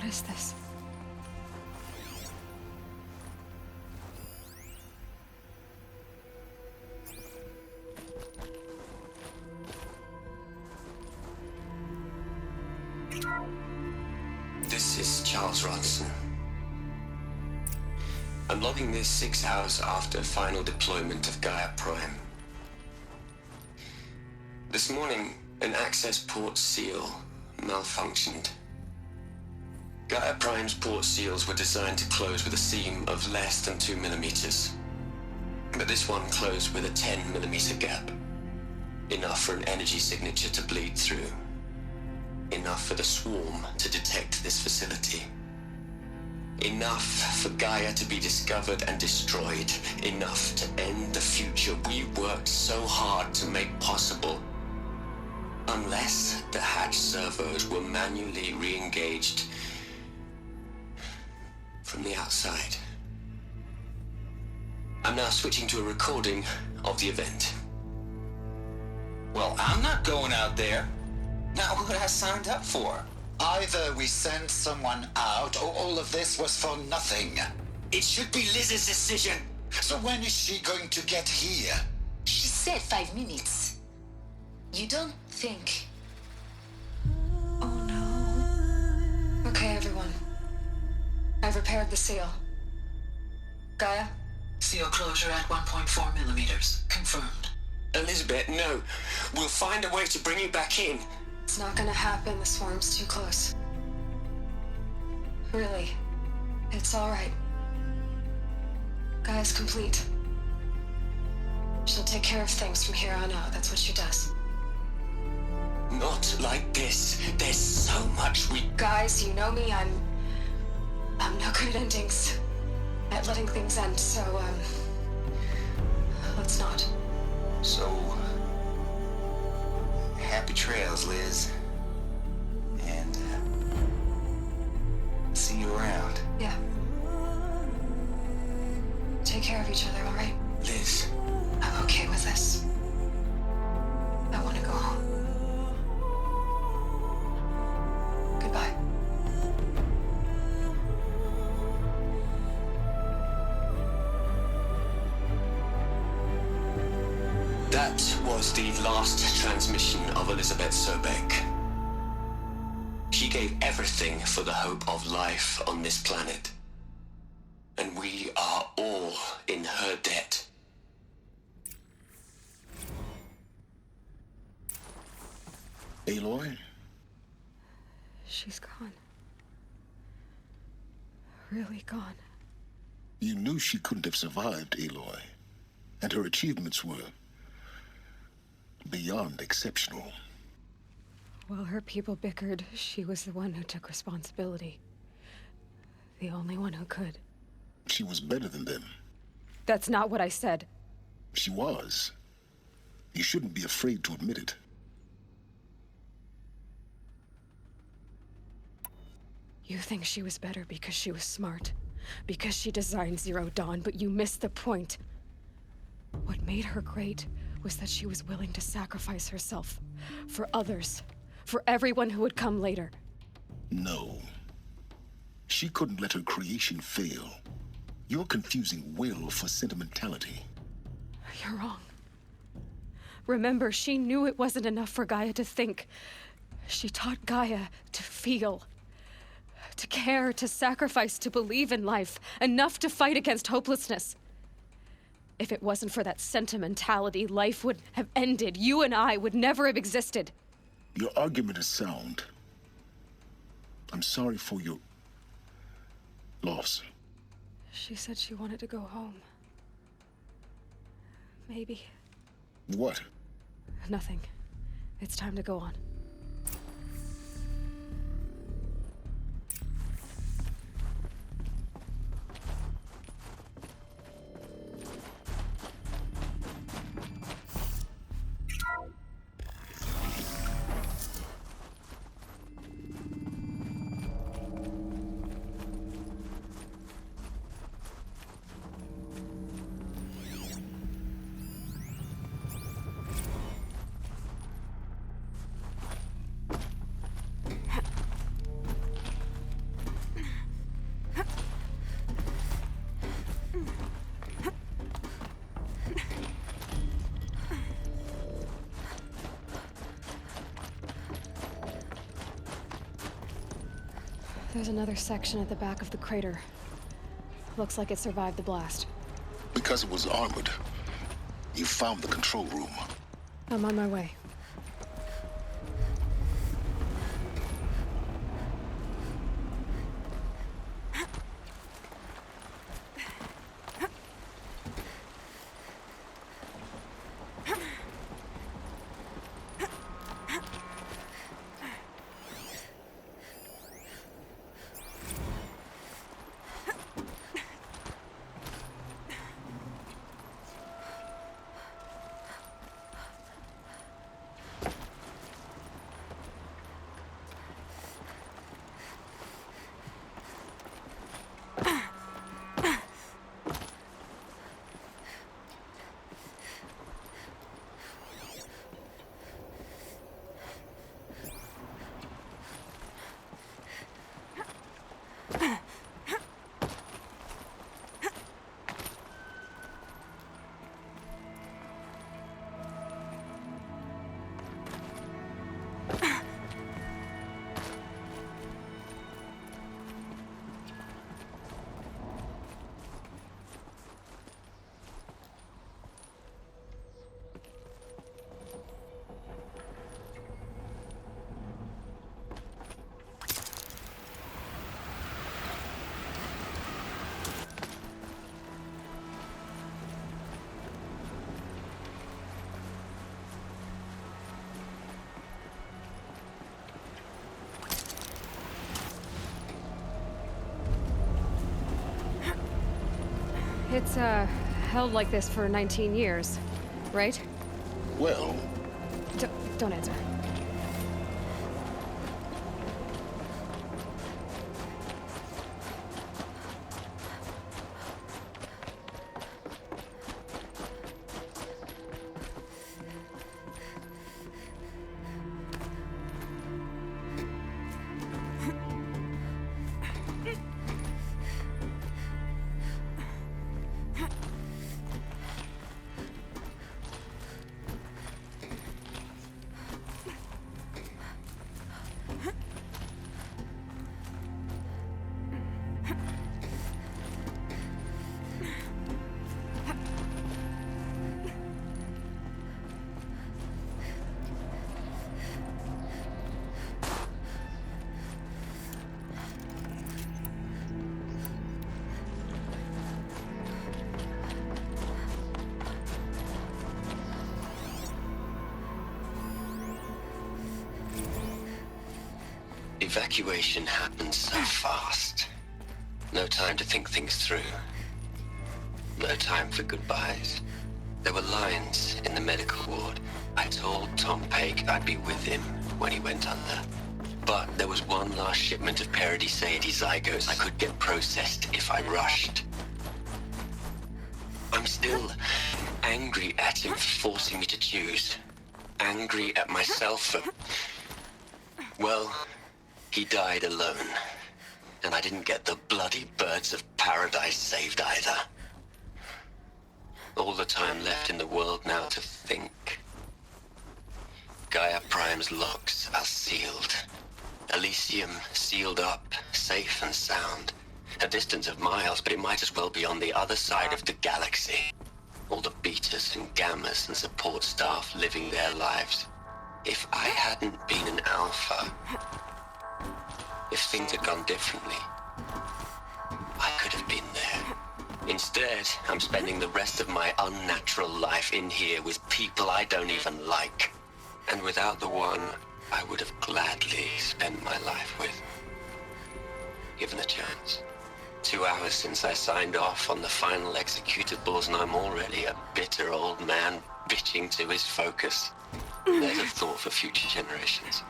is this? This is Charles Ronson. I'm logging this 6 hours after final deployment of Gaia Prime. This morning, an access port seal malfunctioned. Gaia Prime's port seals were designed to close with a seam of less than 2 millimeters. But this one closed with a 10 millimeter gap. Enough for an energy signature to bleed through. Enough for the swarm to detect this facility. Enough for Gaia to be discovered and destroyed. Enough to end the future we worked so hard to make possible. Unless the hatch servos were manually re-engaged from the outside. I'm now switching to a recording of the event. Well, I'm not going out there. Not what I signed up for. Either we send someone out, or all of this was for nothing. It should be Liz's decision. So when is she going to get here? She said 5 minutes. You don't think... Oh no. Okay, everyone. I've repaired the seal. Gaia? Seal closure at 1.4 millimeters. Confirmed. Elizabeth, no. We'll find a way to bring you back in. It's not gonna happen. The swarm's too close. Really. It's alright. Gaia's complete. She'll take care of things from here on out. That's what she does. Not like this. There's so much we... Guys, you know me. I'm no good at endings. At letting things end, so, let's not. So, happy trails, Liz. And see you around. Yeah. Take care of each other, all right? Liz. I'm okay with this. I want to go home. Goodbye. That was the last transmission of Elizabeth Sobek. She gave everything for the hope of life on this planet. And we are all in her debt. Aloy? She's gone. Really gone. You knew she couldn't have survived, Aloy. And her achievements were beyond exceptional. While her people bickered, she was the one who took responsibility. The only one who could. She was better than them. That's not what I said. She was. You shouldn't be afraid to admit it. You think she was better because she was smart, because she designed Zero Dawn, but you missed the point. What made her great was that she was willing to sacrifice herself for others, for everyone who would come later. No. She couldn't let her creation fail. You're confusing will for sentimentality. You're wrong. Remember, she knew it wasn't enough for Gaia to think. She taught Gaia to feel. To care, to sacrifice, to believe in life, enough to fight against hopelessness. If it wasn't for that sentimentality, life would have ended. You and I would never have existed. Your argument is sound. I'm sorry for your loss. She said she wanted to go home. Maybe. What? Nothing. It's time to go on. There's another section at the back of the crater. Looks like it survived the blast. Because it was armored, you found the control room. I'm on my way. It's, held like this for 19 years, right? Well, Don't answer. Evacuation happened so fast. No time to think things through. No time for goodbyes. There were lines in the medical ward. I told Tom Pake I'd be with him when he went under. But there was one last shipment of Paradiseidae zygotes I could get processed if I rushed. I'm still angry at him for forcing me to choose. Angry at myself for... Well, he died alone. And I didn't get the bloody birds of paradise saved either. All the time left in the world now to think. Gaia Prime's locks are sealed. Elysium sealed up, safe and sound. A distance of miles, but it might as well be on the other side of the galaxy. All the betas and gammas and support staff living their lives. If I hadn't been an alpha, if things had gone differently, I could have been there. Instead, I'm spending the rest of my unnatural life in here with people I don't even like. And without the one I would have gladly spent my life with. Given the chance. 2 hours since I signed off on the final executables, and I'm already a bitter old man bitching to his focus. There's a thought for future generations.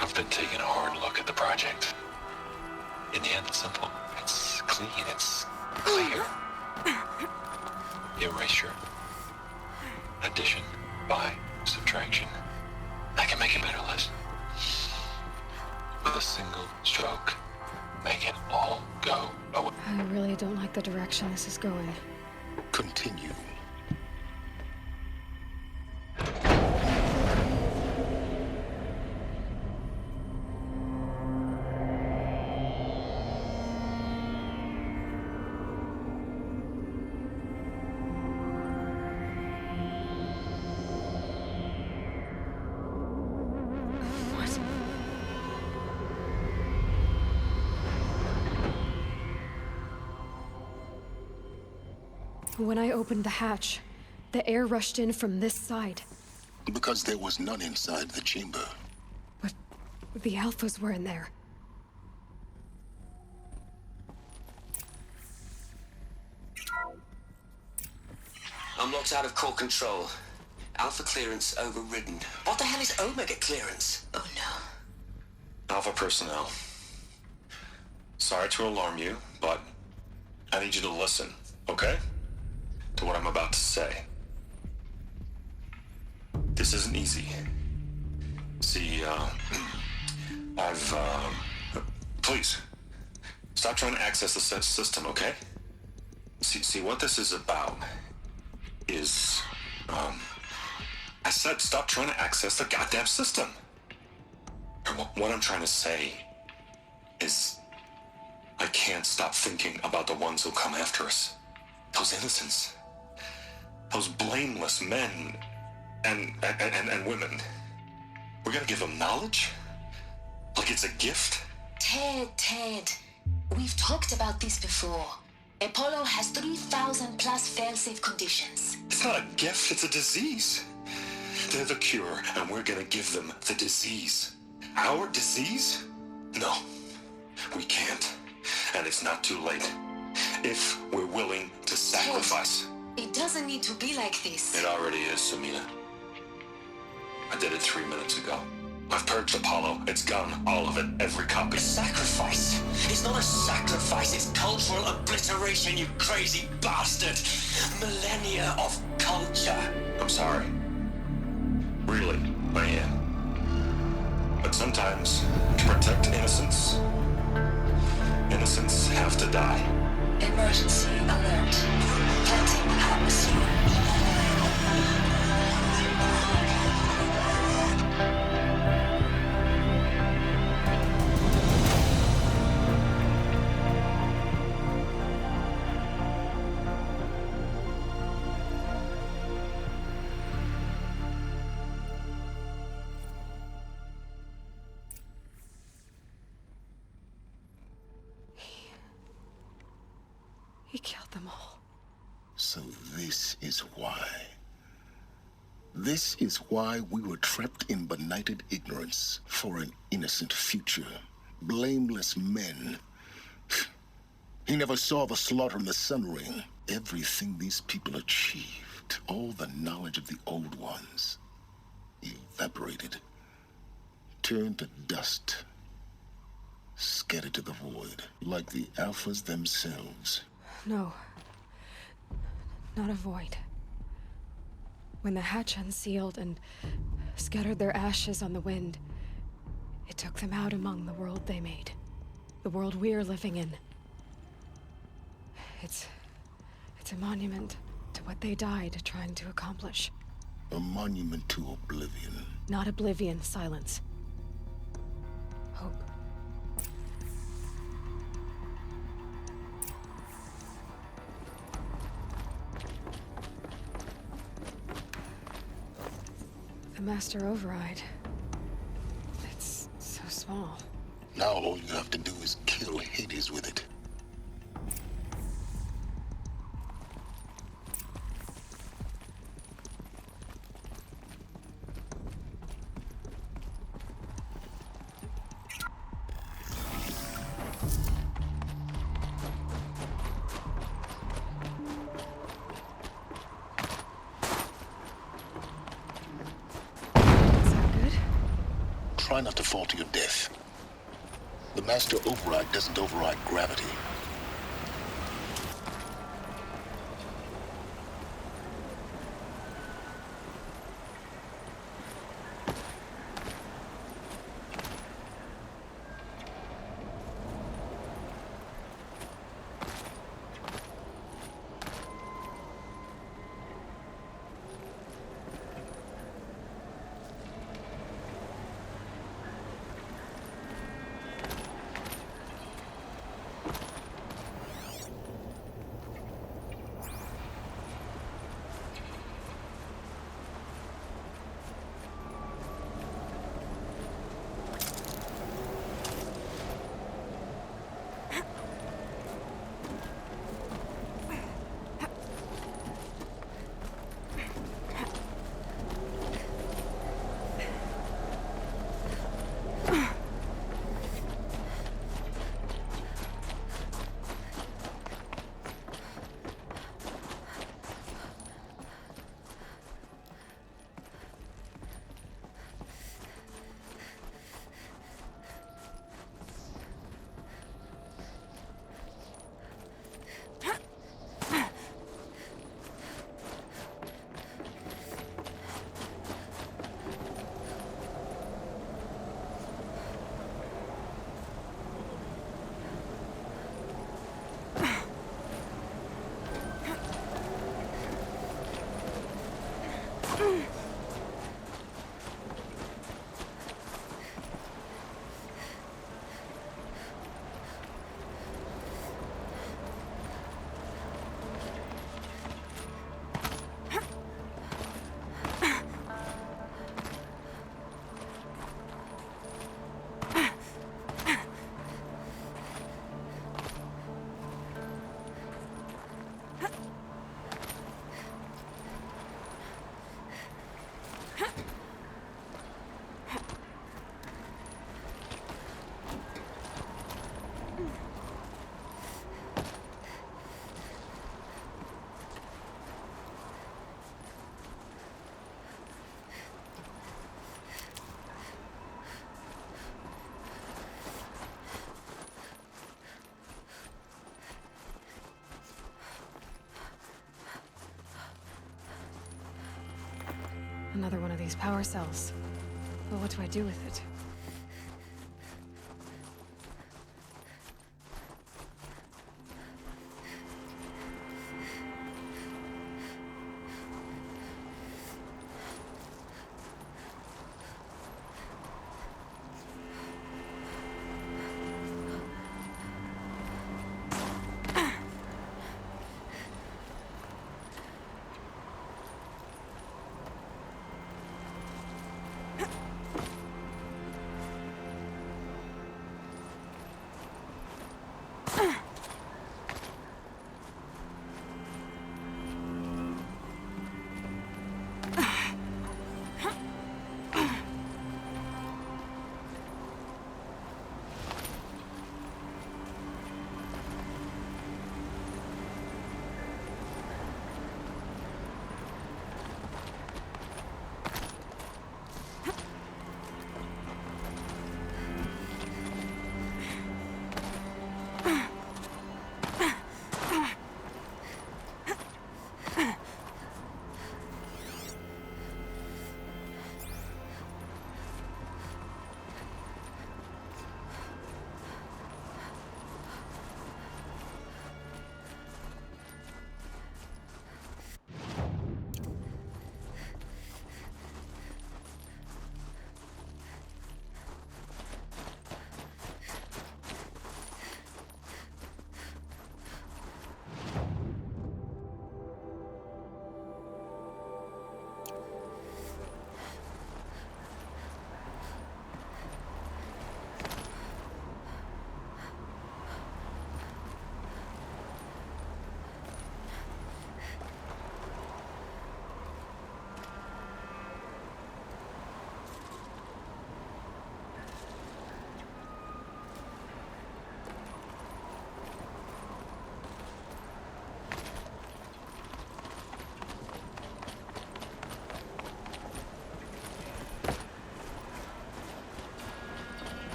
I've been taking a hard look at the project. In the end, it's simple. It's clean. It's clear. by subtraction, I can make it better list. With a single stroke, make it all go away. I really don't like the direction this is going. Continue. What? When I opened the hatch, the air rushed in from this side. Because there was none inside the chamber. But the alphas were in there. I'm locked out of core control. Alpha clearance overridden. What the hell is Omega clearance? Oh no. Alpha personnel. Sorry to alarm you, but I need you to listen, okay? To what I'm about to say. This isn't easy. See, please, stop trying to access the system, okay? See, what this is about is, I said stop trying to access the goddamn system. And what I'm trying to say is, I can't stop thinking about the ones who'll come after us. Those innocents. Those blameless men and women. We're gonna give them knowledge? Like it's a gift? Ted. We've talked about this before. Apollo has 3,000 plus fail-safe conditions. It's not a gift, it's a disease. They're the cure, and we're gonna give them the disease. Our disease? No, we can't. And it's not too late. If we're willing to sacrifice. It doesn't need to be like this. It already is, Samina. I did it 3 minutes ago. I've purged Apollo. It's gone. All of it. Every copy. Sacrifice? It's not a sacrifice, it's cultural obliteration, you crazy bastard! Millennia of culture. I'm sorry. Really, I am. But sometimes, to protect innocence, innocents have to die. Emergency alert. Planting atmosphere. He killed them all. So this is why. This is why we were trapped in benighted ignorance for an innocent future. Blameless men. He never saw the slaughter in the Sun Ring. Everything these people achieved, all the knowledge of the old ones, evaporated, turned to dust, scattered to the void, like the Alphas themselves. No. Not a void. When the hatch unsealed and scattered their ashes on the wind, it took them out among the world they made. The world we're living in. It's a monument to what they died trying to accomplish. A monument to oblivion. Not oblivion, silence. Hope. The master override. It's so small. Now all you have to do is kill Hades with it. Try not to fall to your death. The master override doesn't override gravity. Another one of these power cells. But what do I do with it?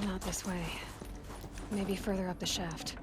Not this way. Maybe further up the shaft.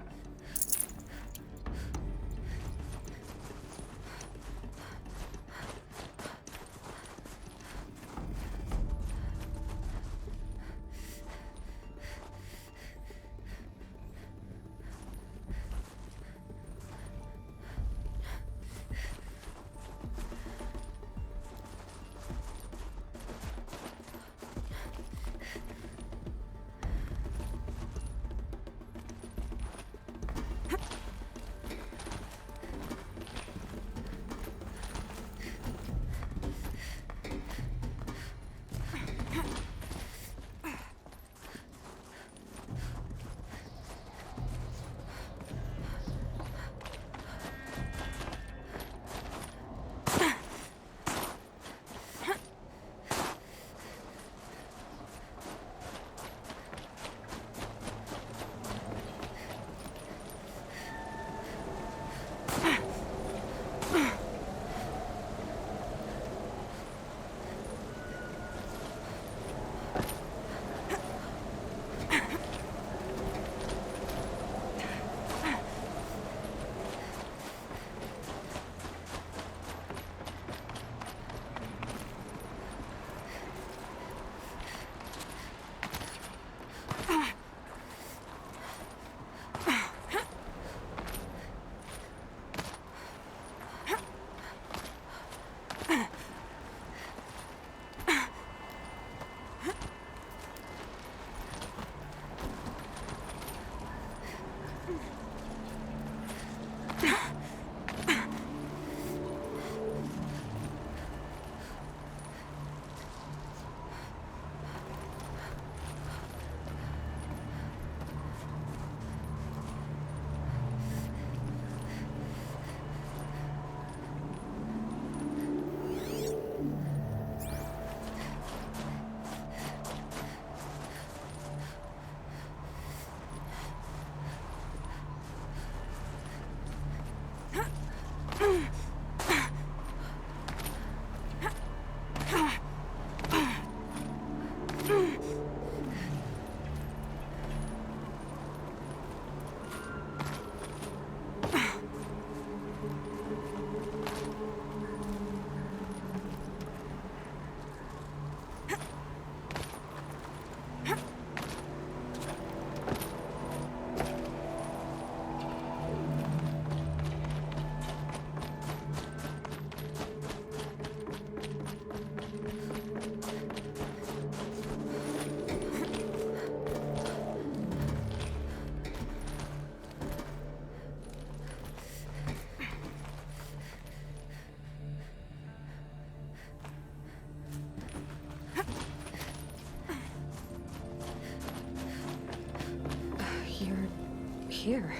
here?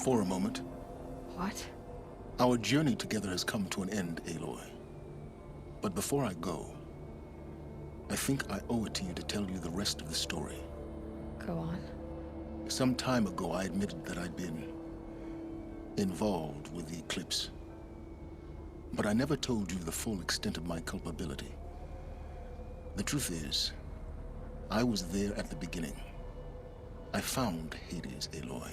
For a moment. What? Our journey together has come to an end, Aloy. But before I go, I think I owe it to you to tell you the rest of the story. Go on. Some time ago, I admitted that I'd been involved with the eclipse. But I never told you the full extent of my culpability. The truth is, I was there at the beginning. I found Hades, Aloy,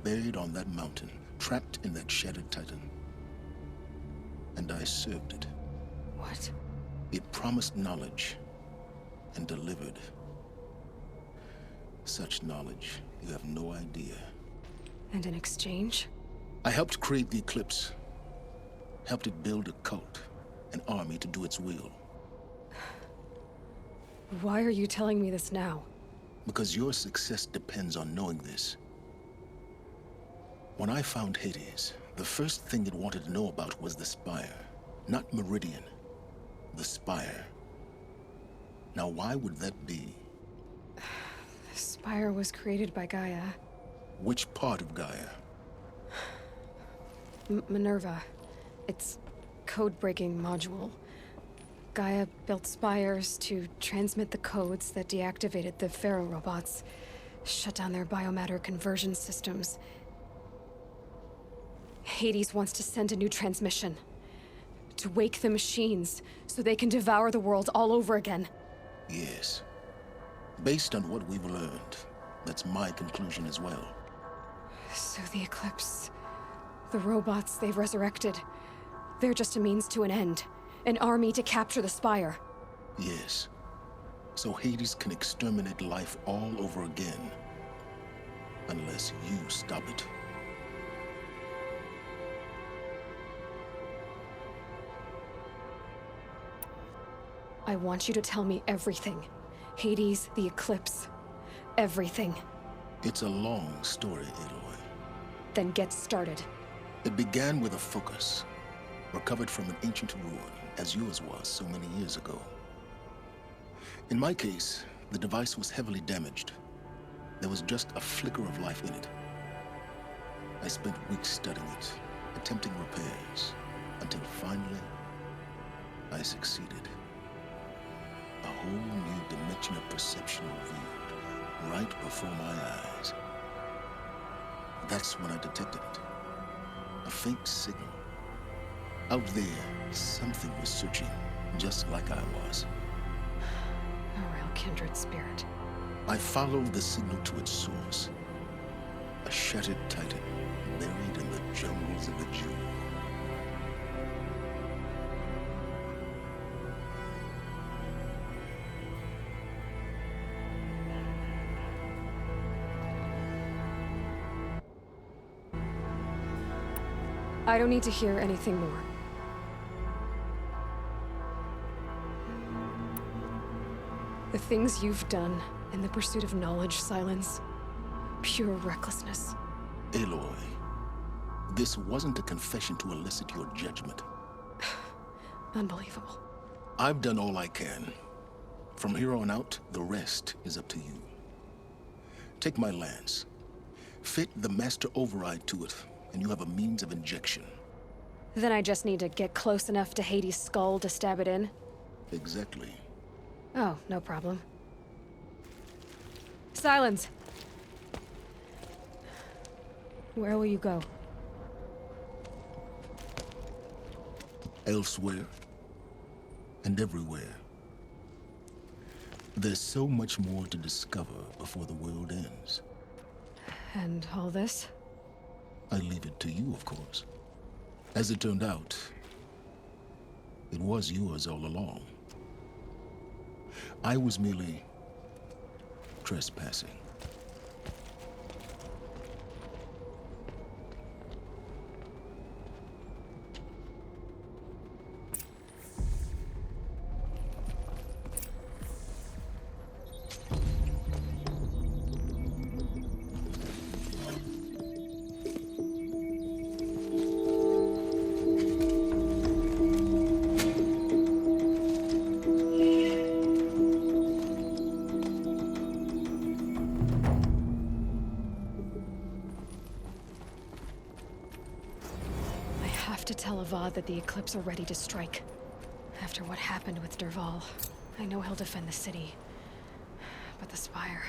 buried on that mountain, trapped in that shattered titan. And I served it. What? It promised knowledge and delivered. Such knowledge, you have no idea. And in exchange? I helped create the eclipse. Helped it build a cult, an army to do its will. Why are you telling me this now? Because your success depends on knowing this. When I found Hades, the first thing it wanted to know about was the Spire. Not Meridian. The Spire. Now, why would that be? The Spire was created by Gaia. Which part of Gaia? Minerva. Its code-breaking module. Gaia built spires to transmit the codes that deactivated the Pharaoh robots, shut down their biomatter conversion systems. Hades wants to send a new transmission. To wake the machines, so they can devour the world all over again. Yes. Based on what we've learned, that's my conclusion as well. So the Eclipse... the robots they've resurrected... they're just a means to an end. An army to capture the Spire. Yes. So Hades can exterminate life all over again. Unless you stop it. I want you to tell me everything. Hades, the Eclipse. Everything. It's a long story, Aloy. Then get started. It began with a focus. Recovered from an ancient ruin, as yours was so many years ago. In my case, the device was heavily damaged. There was just a flicker of life in it. I spent weeks studying it, attempting repairs, until finally, I succeeded. A whole new dimension of perception revealed, right before my eyes. That's when I detected it. A faint signal. Out there, something was searching, just like I was. A real kindred spirit. I followed the signal to its source. A shattered titan, buried in the jungles of the Jew. I don't need to hear anything more. The things you've done in the pursuit of knowledge, Silence. Pure recklessness. Aloy, this wasn't a confession to elicit your judgment. Unbelievable. I've done all I can. From here on out, the rest is up to you. Take my lance. Fit the master override to it, and you have a means of injection. Then I just need to get close enough to Hades' skull to stab it in? Exactly. Oh, no problem. Silence! Where will you go? Elsewhere. And everywhere. There's so much more to discover before the world ends. And all this? I leave it to you, of course. As it turned out, it was yours all along. I was merely trespassing. tell Avad that the Eclipse are ready to strike. After what happened with Derval, I know he'll defend the city. But the Spire...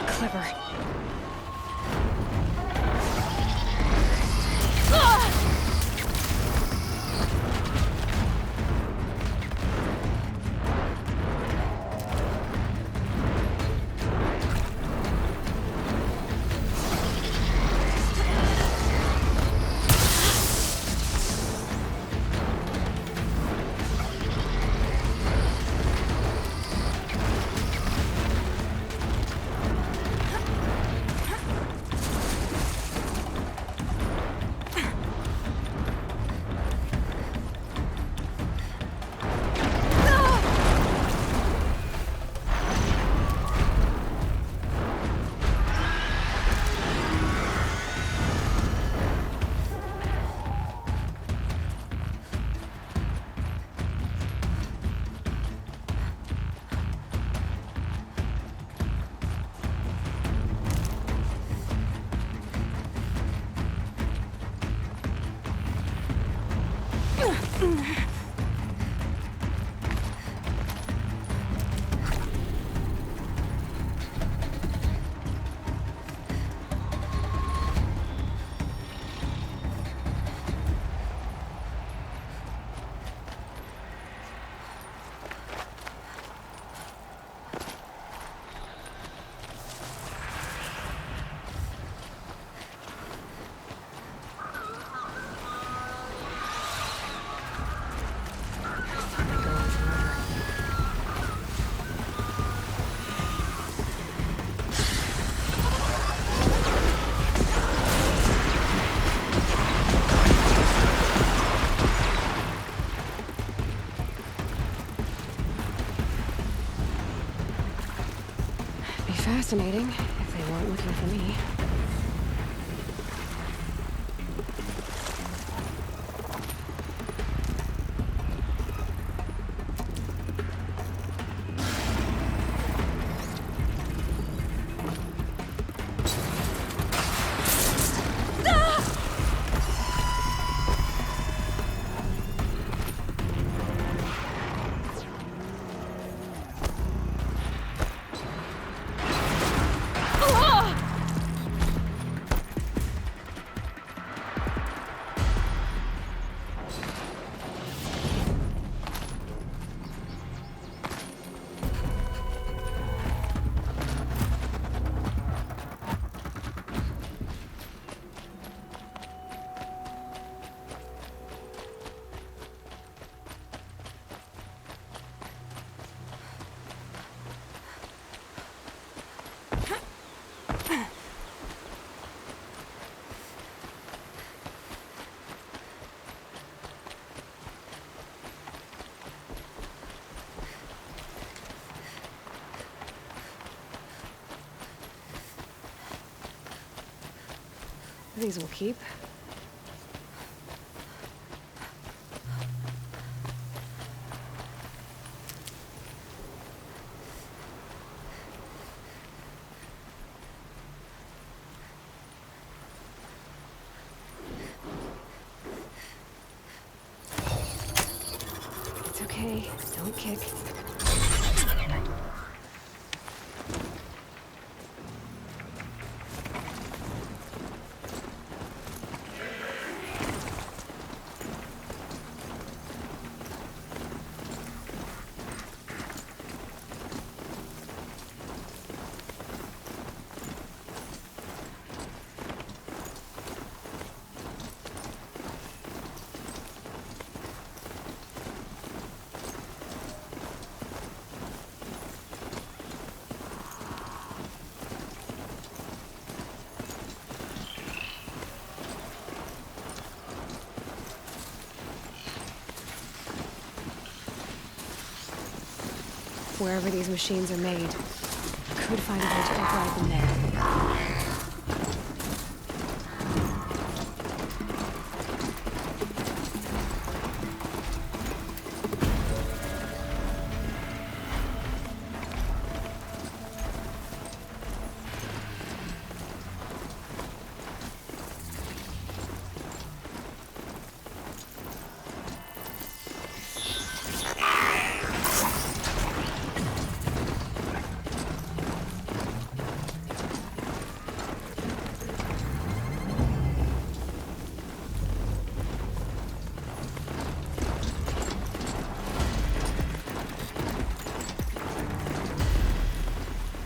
Clever. Fascinating, if they weren't looking for me. These will keep. It's okay. Don't kick. Wherever these machines are made, could find a way to override them there.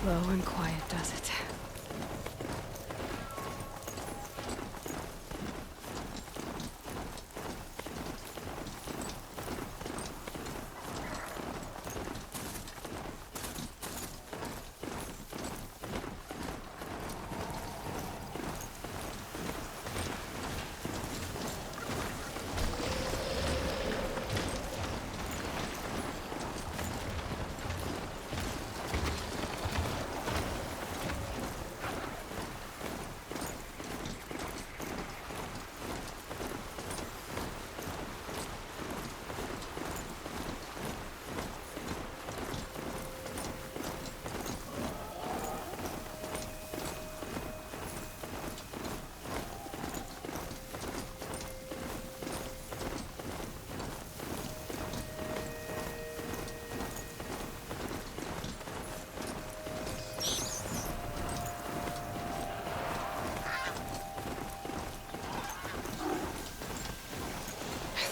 Low and quiet does it.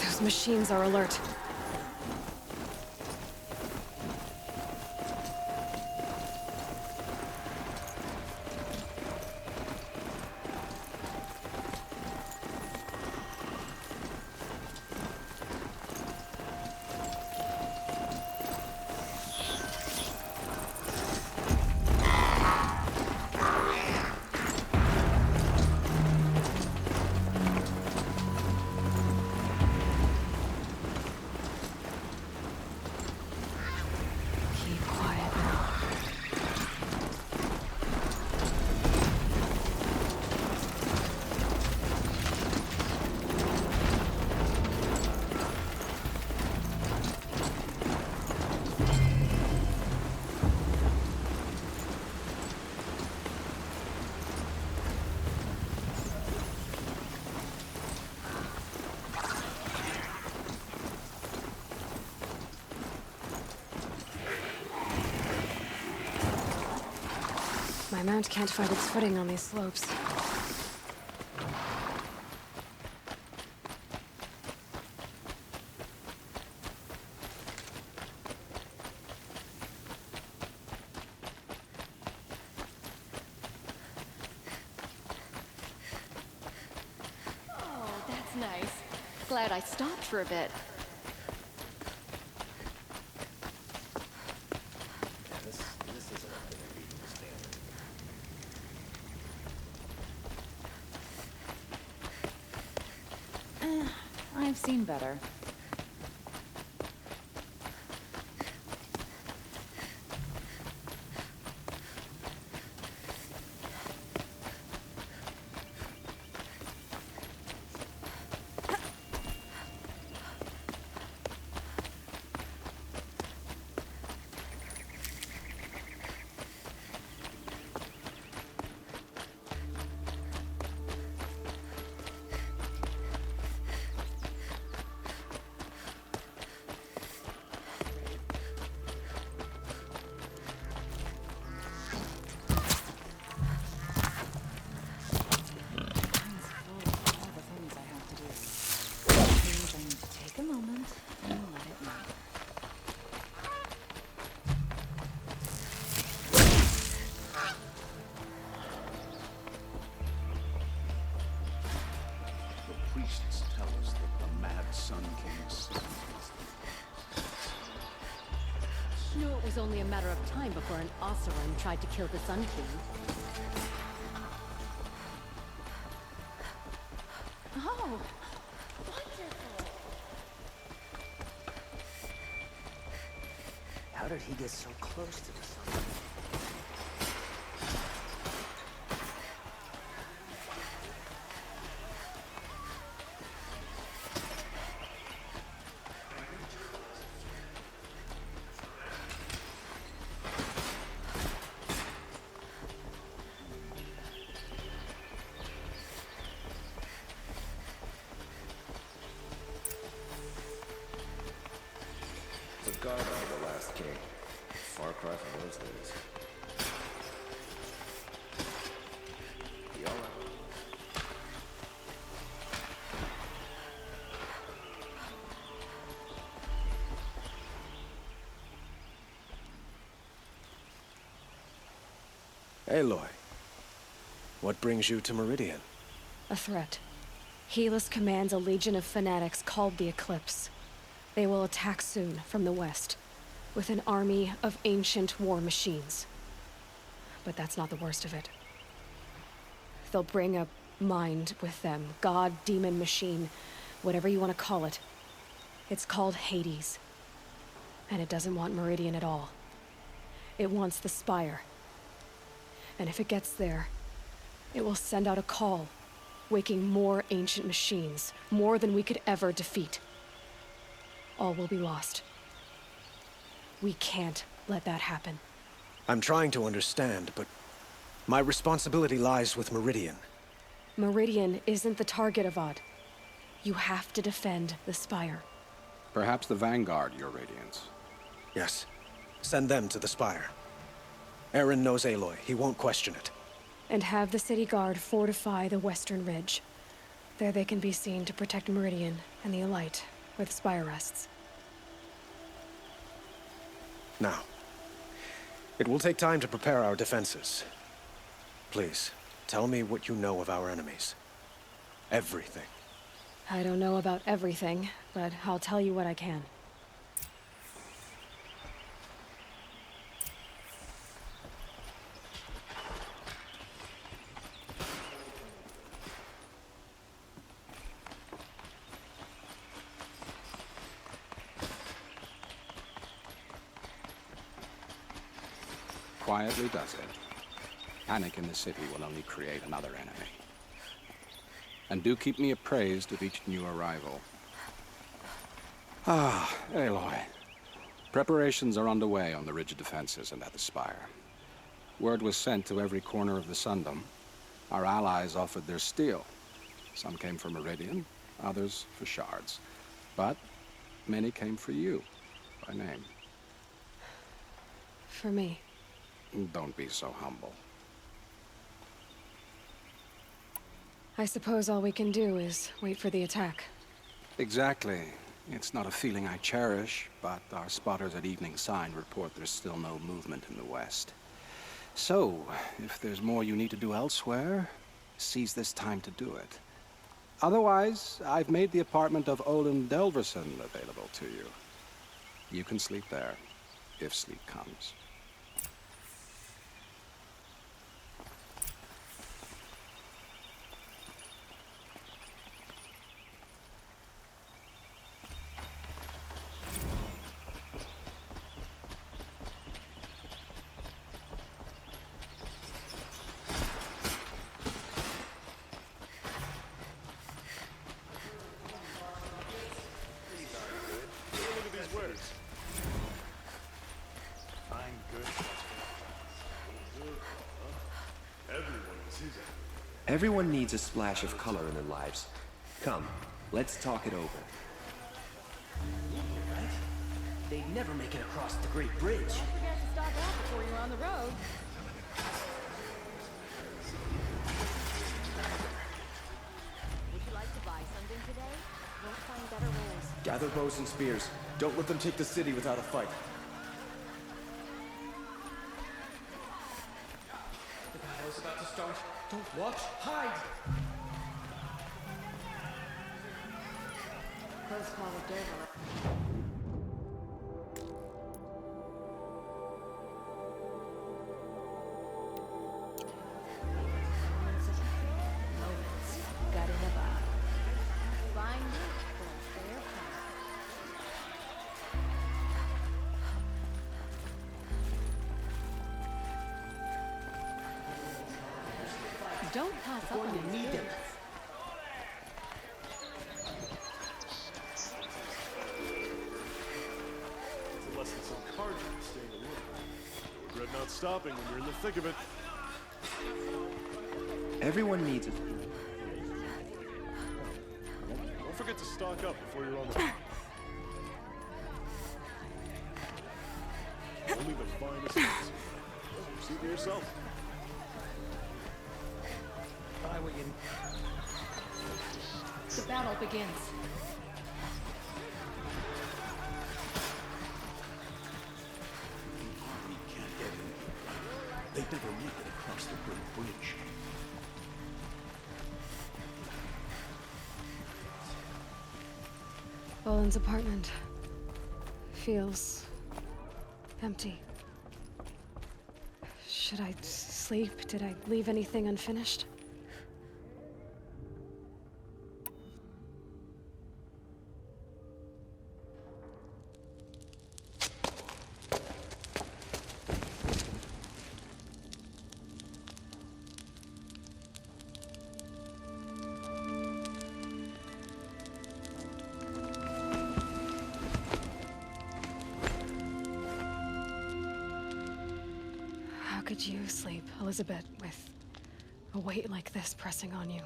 Those machines are alert. Keep quiet now. My mount can't find its footing on these slopes. Oh, that's nice. Glad I stopped for a bit. I've seen better. Take a moment and let it run. The priests tell us that the mad Sun King Knew it was only a matter of time before an Oseram tried to kill the Sun King. Oh, wonderful! did he get so close to the sun? It's a guard of the last king. Far cry from those days. You all right? Aloy, what brings you to Meridian? A threat. Helis commands a legion of fanatics called the Eclipse. They will attack soon from the west, with an army of ancient war machines. But that's not the worst of it. They'll bring a mind with them, god, demon, machine, whatever you want to call it. It's called Hades. And it doesn't want Meridian at all. It wants the Spire. And if it gets there, it will send out a call, waking more ancient machines, more than we could ever defeat. All will be lost. We can't let that happen. I'm trying to understand, but my responsibility lies with Meridian. Meridian isn't the target, Avad. You have to defend the Spire. Perhaps the Vanguard, Your Radiance. Yes. Send them to the Spire. Aaron knows Aloy. He won't question it. And have the city guard fortify the western ridge. There they can be seen to protect Meridian and the Elite, where the Spire rests. Now, it will take time to prepare our defenses. Please, tell me what you know of our enemies. Everything. I don't know about everything, but I'll tell you what I can. Quietly does it. Panic in the city will only create another enemy. And do keep me appraised of each new arrival. Ah, Aloy. Preparations are underway on the ridge defenses and at the Spire. Word was sent to every corner of the Sundom. Our allies offered their steel. Some came for Meridian, others for shards. But many came for you, by name. For me. Don't be so humble. I suppose all we can do is wait for the attack. Exactly. It's not a feeling I cherish, but our spotters at Evening Sign report there's still no movement in the west. So, if there's more you need to do elsewhere, seize this time to do it. Otherwise, I've made the apartment of Olin Delverson available to you. You can sleep there, if sleep comes. Everyone needs a splash of color in their lives. Come, let's talk it over. They'd never make it across the Great Bridge. Don't forget to stop out before you're on the road. Would you like to buy something today? Won't find better ways. Gather bows and spears. Don't let them take the city without a fight. The battle's about to start. Don't watch, hide! Close call with Dover. Moments got in the bottle. Find it for a fair price. Don't pass up on these kids. It's a lesson so cardinal in staying alert. You'll regret not stopping when you're in the thick of it. Everyone needs a... Don't forget to stock up before you're on the... Only the finest things. See for yourself. Buy what you need. The battle begins. We can't get in. They'd never make it across the Great Bridge. Boland's apartment feels empty. Should I sleep? Did I leave anything unfinished? How could you sleep, Elizabeth, with a weight like this pressing on you?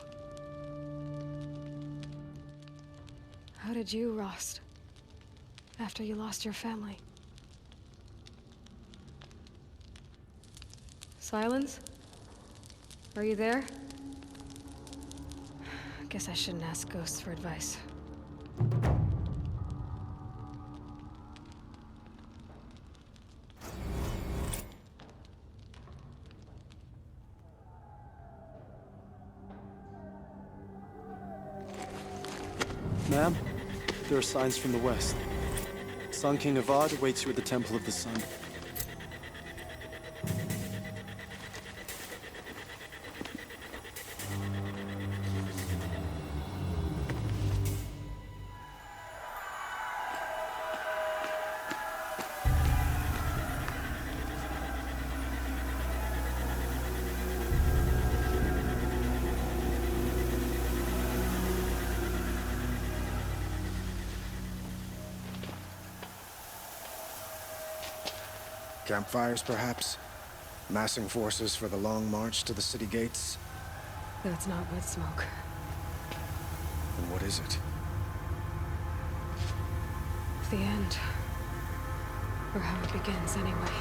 How did you, Rost, after you lost your family? Silence? Are you there? Guess I shouldn't ask ghosts for advice. Ma'am, there are signs from the west. Sun King Avad awaits you at the Temple of the Sun. Campfires, perhaps? Massing forces for the long march to the city gates? That's not wood smoke. And what is it? The end. Or how it begins, anyway.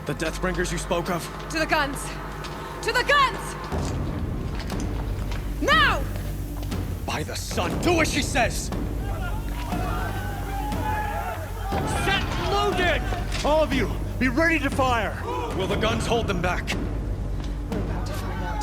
The Deathbringers you spoke of? To the guns! To the guns! Now! By the sun, do as she says! Set loaded! All of you, be ready to fire! Will the guns hold them back? We're about to find out.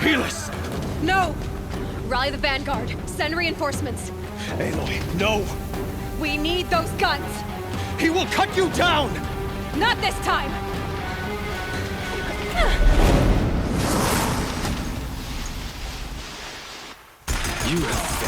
Peerless! No! Rally the vanguard. Send reinforcements. Aloy, no! We need those guns! He will cut you down! Not this time! You have